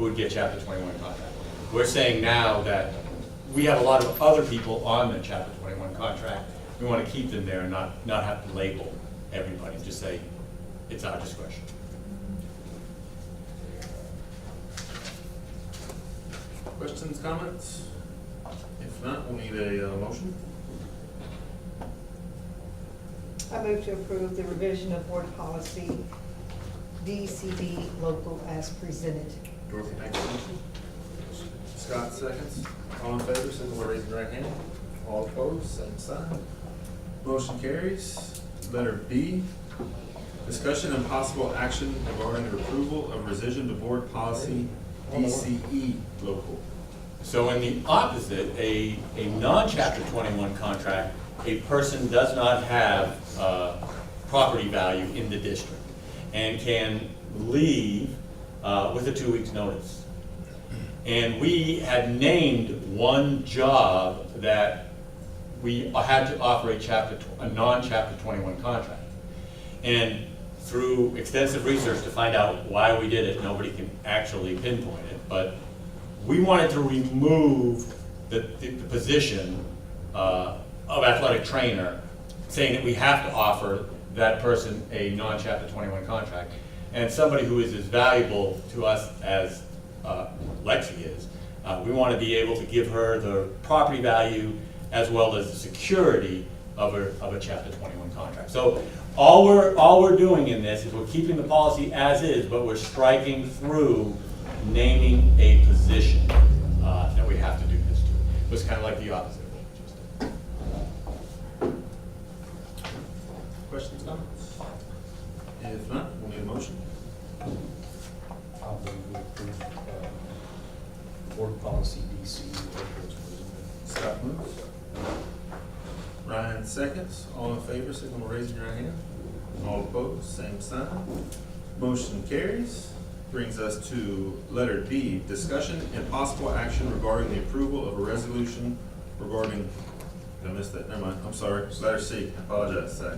who would get Chapter 21 contract. We're saying now that we have a lot of other people on the Chapter 21 contract. We want to keep them there and not have to label everybody, just say it's our discretion. Questions, comments? If not, we'll need a motion. I move to approve the revision of board policy DCD local as presented. Dorothy makes a motion. Scott seconds. All in favor, signal by raising your right hand. All opposed, same sign. Motion carries. Letter B, discussion and possible action regarding the approval of rescission to board policy DCE local. So in the opposite, a non-Chapter 21 contract, a person does not have property value in the district and can leave with a 2 weeks notice. And we had named one job that we had to offer a non-Chapter 21 contract. And through extensive research to find out why we did it, nobody can actually pinpoint it, but we wanted to remove the position of athletic trainer, saying that we have to offer that person a non-Chapter 21 contract. And somebody who is as valuable to us as Lexi is, we want to be able to give her the property value as well as the security of a Chapter 21 contract. So all we're doing in this is we're keeping the policy as is, but we're striking through naming a position that we have to do this to. It was kind of like the opposite of what we just did. Questions, comments? If not, we'll need a motion. I'll move to approve board policy DC local as presented. Scott moves. Ryan seconds. All in favor, signal by raising your right hand. All opposed, same sign. Motion carries. Brings us to letter D, discussion and possible action regarding the approval of a resolution regarding, I missed that, never mind, I'm sorry. Letter C, I apologize. Sorry.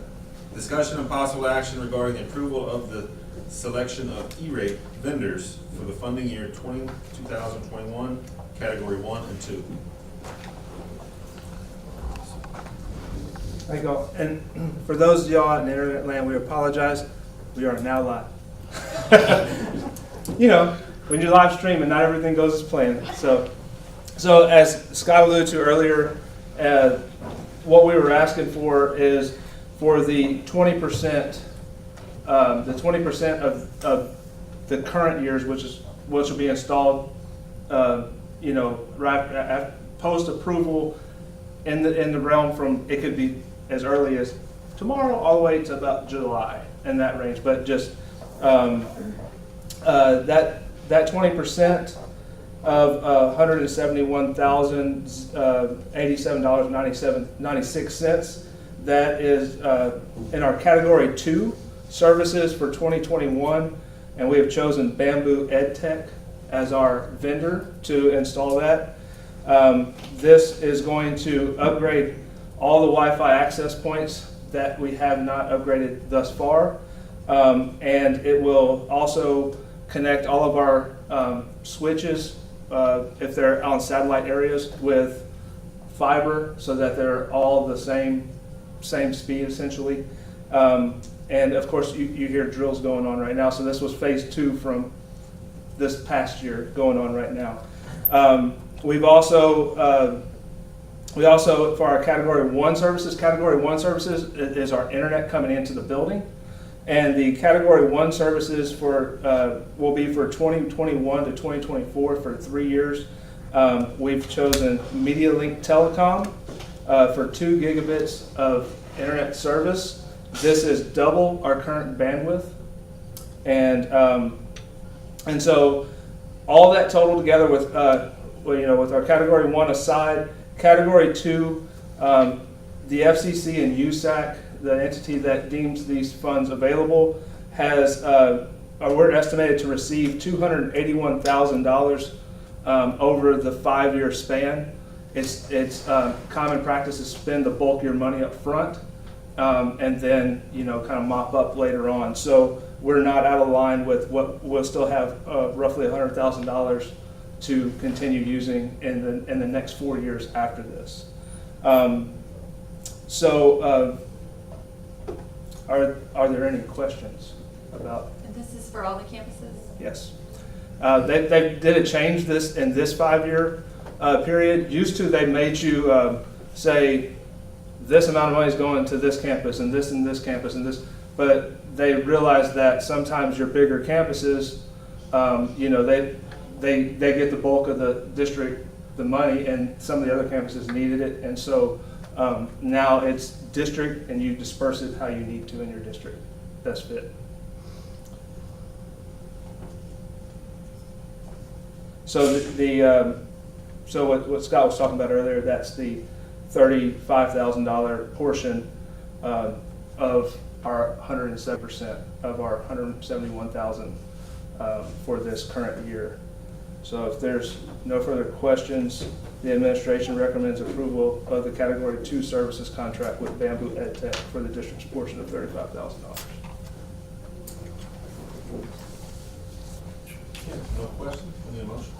Discussion and possible action regarding the approval of the selection of E-rate vendors for the funding year 2021, category 1 and 2. There you go. And for those of y'all in internet land, we apologize. We are now live. You know, when you live stream and not everything goes as planned. So as Scott alluded to earlier, what we were asking for is for the 20%, the 20% of the current years, which will be installed, you know, right post approval in the realm from, it could be as early as tomorrow all the way to about July in that range, but just that 20% of $171,087.96, that is in our category 2 services for 2021, and we have chosen Bamboo EdTech as our vendor to install that. This is going to upgrade all the Wi-Fi access points that we have not upgraded thus far, and it will also connect all of our switches, if they're on satellite areas, with fiber so that they're all the same speed essentially. And of course you hear drills going on right now, so this was phase 2 from this past year going on right now. We also for our category 1 services is our internet coming into the building. And the category 1 services will be for 2021 to 2024 for 3 years. We've chosen MediaLink Telecom for 2 gigabits of internet service. This is double our current bandwidth. And so all that total together with with our category 1 aside, category 2, the FCC and USAC, the entity that deems these funds available, we're estimated to receive $281,000 over the 5-year span. It's common practice to spend the bulk of your money up front, and then kind of mop up later on. So we're not out of line with what we'll still have roughly $100,000 to continue using in the next 4 years after this. Are there any questions about? And this is for all the campuses? Yes. They did a change this in this 5-year period. Used to, they made you say this amount of money is going to this campus and this campus and this, but they realized that sometimes your bigger campuses, they get the bulk of the district, the money, and some of the other campuses needed it, and so now it's district, and you disperse it how you need to in your district. Best fit. So so what Scott was talking about earlier, that's the $35,000 portion of our 107% of our 171,000 for this current year. So if there's no further questions, the administration recommends approval of the Category 2 services contract with Bamboo EdTech for the district's portion of $35,000. Yeah, no question, any motion?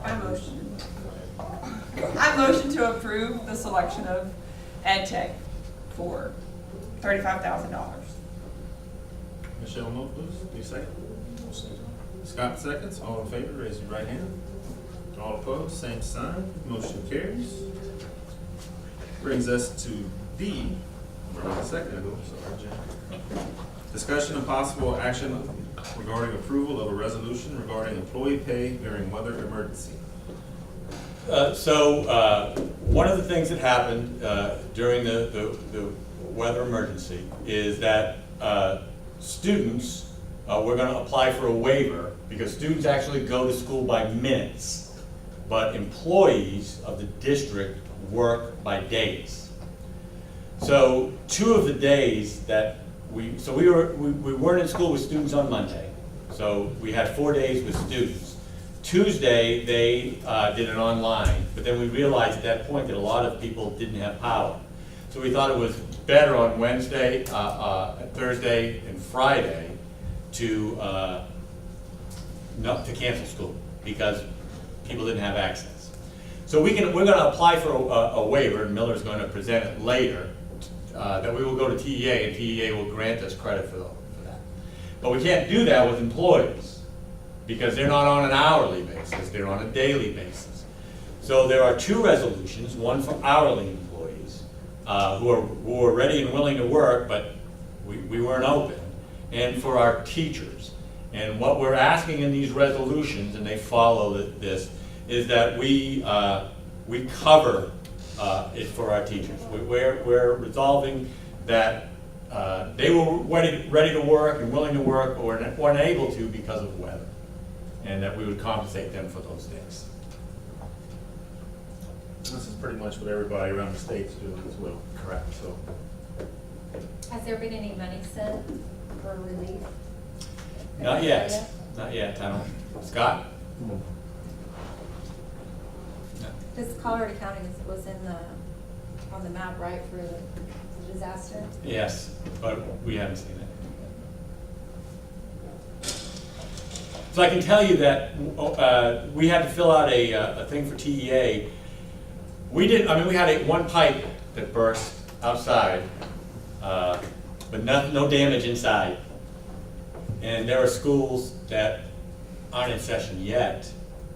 I motion to approve the selection of EdTech for $35,000. Michelle, move please. You second? Scott seconds. All in favor, raise your right hand. All opposed, same sign. Motion carries. Brings us to D. We're on a second ago, sorry, Jim. Discussion and possible action regarding approval of a resolution regarding employee pay during weather emergency. One of the things that happened during the weather emergency is that students were going to apply for a waiver because students actually go to school by minutes, but employees of the district work by days. So 2 of the days that we weren't in school with students on Monday, so we had 4 days with students. Tuesday, they did it online, but then we realized at that point that a lot of people didn't have power. So we thought it was better on Wednesday, Thursday, and Friday to cancel school because people didn't have access. So we're going to apply for a waiver, and Miller's going to present it later, that we will go to TEA, and TEA will grant us credit for that. But we can't do that with employees because they're not on an hourly basis, they're on a daily basis. So there are 2 resolutions, one for hourly employees who are ready and willing to work, but we weren't open, and for our teachers. And what we're asking in these resolutions, and they follow this, is that we cover it for our teachers. We're resolving that they were ready to work and willing to work, or weren't able to because of weather, and that we would compensate them for those days. This is pretty much what everybody around the state's doing as well. Correct. So, Has there been any money sent for relief? Not yet. Not yet. I don't. Scott? Because Colorado County was on the map, right, for the disaster? Yes, but we haven't seen it. So I can tell you that we had to fill out a thing for TEA. We had one pipe that burst outside, but no damage inside. And there are schools that aren't in session yet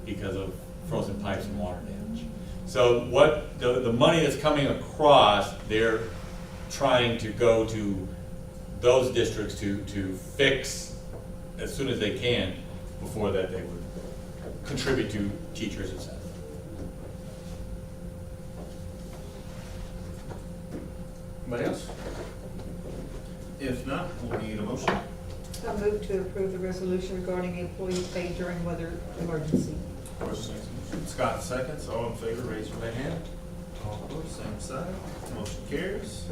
because of frozen pipes and water damage. So what the money that's coming across, they're trying to go to those districts to fix as soon as they can. Before that, they would contribute to teachers, etc. anybody else? If not, we'll need a motion. I move to approve the resolution regarding employee pay during weather emergency. Scott seconds. All in favor, raise your right hand. All opposed, same side. Motion carries.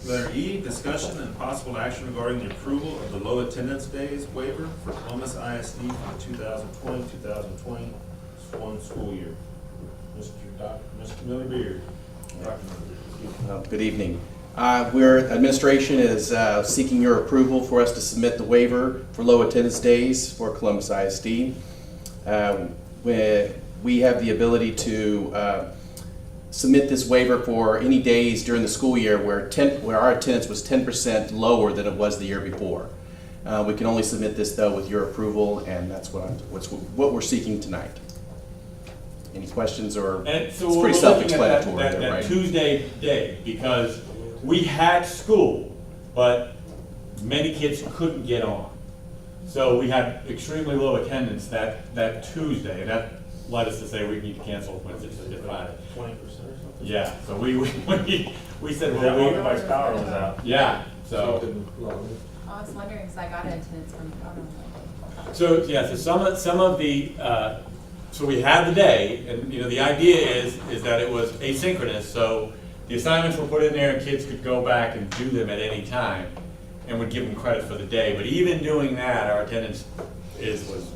Letter E, discussion and possible action regarding the approval of the low attendance days waiver for Columbus ISD for the 2020-2021 school year. Mr. Millie Beard. Good evening. Administration is seeking your approval for us to submit the waiver for low attendance days for Columbus ISD. We have the ability to submit this waiver for any days during the school year where our attendance was 10% lower than it was the year before. We can only submit this though with your approval, and that's what we're seeking tonight. Any questions, or And so it's we're pretty looking at that, self-explanatory there, right? Tuesday day, because we had school, but many kids couldn't get on. So we had extremely low attendance that Tuesday, and that led us to say we need to cancel Wednesday, Friday. 20% or something? Yeah, so we said, That well, everybody's power was out. yeah, so. I was wondering, because I got attendance from, I don't know. So, yeah, so some of the, so we had the day, and, you know, the idea is that it was asynchronous, so the assignments were put in there and kids could go back and do them at any time, and would give them credit for the day. But even doing that, our attendance was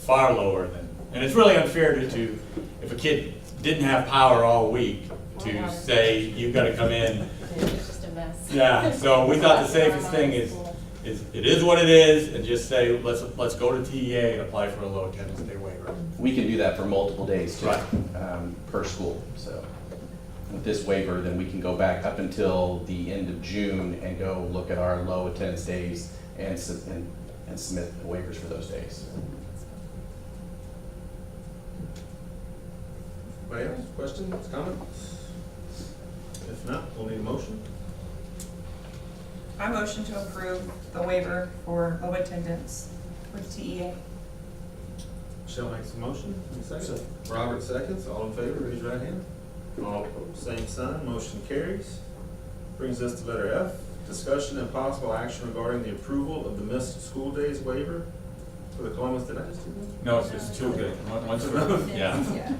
far lower than, and it's really unfair to if a kid didn't have power all week, to say, you've gotta come in. It's just a mess. Yeah, so we thought the safest thing is it is what it is, and just say, let's go to TEA and apply for a low attendance day waiver. We can do that for multiple days too, Right. per school. So with this waiver, then we can go back up until the end of June and go look at our low attendance days and submit the waivers for those days. Anybody else? Questions, comments? If not, we'll need a motion. I motion to approve the waiver for low attendance with TEA. Michelle makes a motion. Second. Robert seconds. All in favor, raise your right hand. All opposed, same sign. Motion carries. Brings us to letter F. Discussion and possible action regarding the approval of the missed school days waiver for the Columbus. Did I just do that? No, it's just two good. One's for, yeah,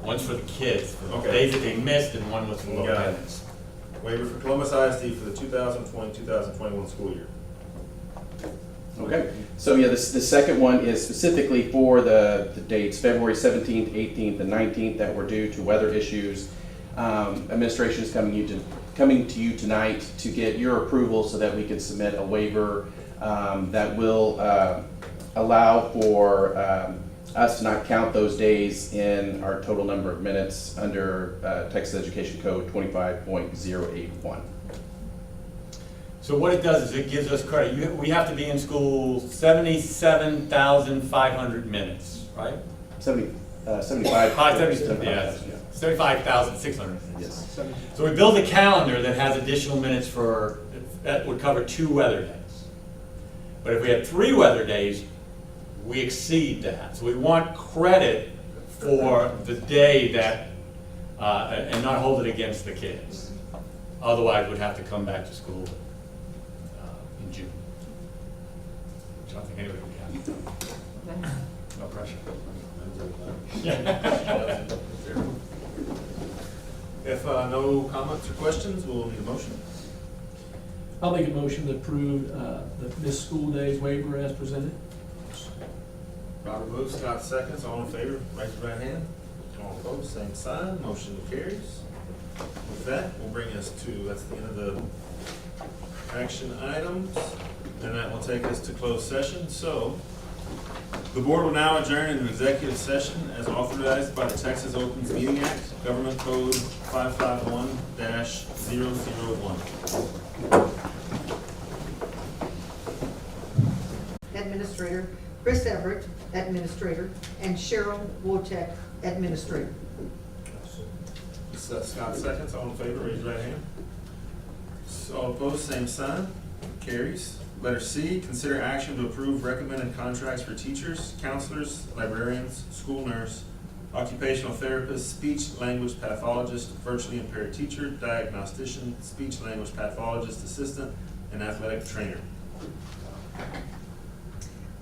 one's for the kids, for the Okay. days that they missed, and one was for low Got it. attendance. Waiver for Columbus ISD for the 2020-2021 school year. Okay, so yeah, the second one is specifically for the dates, February 17th, 18th, and 19th, that were due to weather issues. Administration is coming to you tonight to get your approval so that we can submit a waiver that will allow for us to not count those days in our total number of minutes under Texas Education Code 25.081. So what it does is it gives us credit. We have to be in school 77,500 minutes, right? 75. 75,600 minutes. Yes. So we build a calendar that has additional minutes that would cover 2 weather days. But if we had 3 weather days, we exceed that. So we want credit for the day that, and not hold it against the kids. Otherwise, we'd have to come back to school in June. Which I don't think anybody would be happy. No pressure. If no comments or questions, we'll need a motion. I'll make a motion to approve the missed school days waiver as presented. Robert moves, Scott seconds. All in favor, raise your right hand. All opposed, same sign. Motion carries. With that, will bring us to, that's the end of the action items, and that will take us to closed session. So, the board will now adjourn into executive session as authorized by the Texas Opens Meeting Act, Government Code 551-001. Administrator Chris Everett, Administrator, and Cheryl Wojtek, Administrator. Scott seconds. All in favor, raise your right hand. All opposed, same sign. Carries. Letter C, consider action to approve recommended contracts for teachers, counselors, librarians, school nurse, occupational therapist, speech language pathologist, virtually impaired teacher, diagnostician, speech language pathologist assistant, and athletic trainer.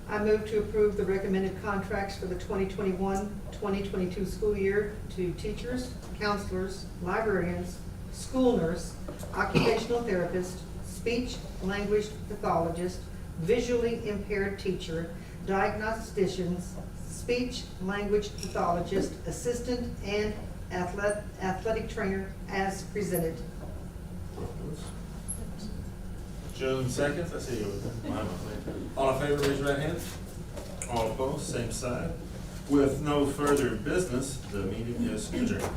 I move to approve the recommended contracts for the 2021-2022 school year to teachers, counselors, librarians, school nurse, occupational therapist, speech language pathologist, visually impaired teacher, diagnosticians, speech language pathologist, assistant, and athletic trainer as presented. June seconds, I see you. All in favor, raise your right hand. All opposed, same side. With no further business, the meeting is adjourned.